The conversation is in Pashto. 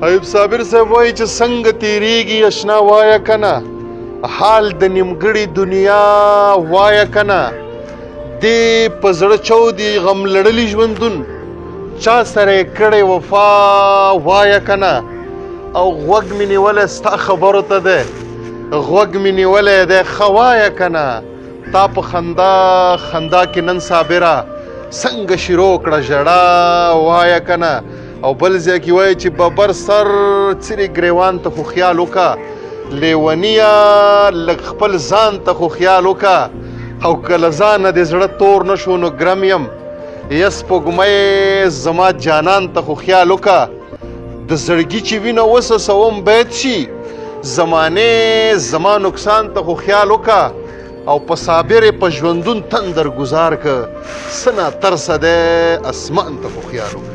ایوب صابر صاحب وایي چې څنګه تیریږي اشنا وایه کنه، حال د نیمګړې دنیا وایه کنه، دې په زړه چودي غم لړلی ژوندون چا سره یې کړی وفا وایه کنه. او غوږ مې نیولی ستا خبرو ته دی، غوږ مې نیولی دی ښه وایه کنه. تا په خندا خندا کې نن صابره څنګه شروع کړه ژړا وایه کنه. او بل ځای کې وایي چې ببر سر څیرې ګریوان ته خو خیال وکړه، لیونیه لږ خپل ځان ته خو خیال وکړه. او که له ځانه دې زړه تور نه شو نو ګرم یم، یا سپوږمۍ زما جانان ته خو خیال وکړه. د زړګي چې وینه وسوسوم باید شي، زمانې زما نقصان ته خو خیال وکړه. او په صابر په ژوندون تندر ګزار که څه ناترسه دی اسمان ته خو خیال وکړه.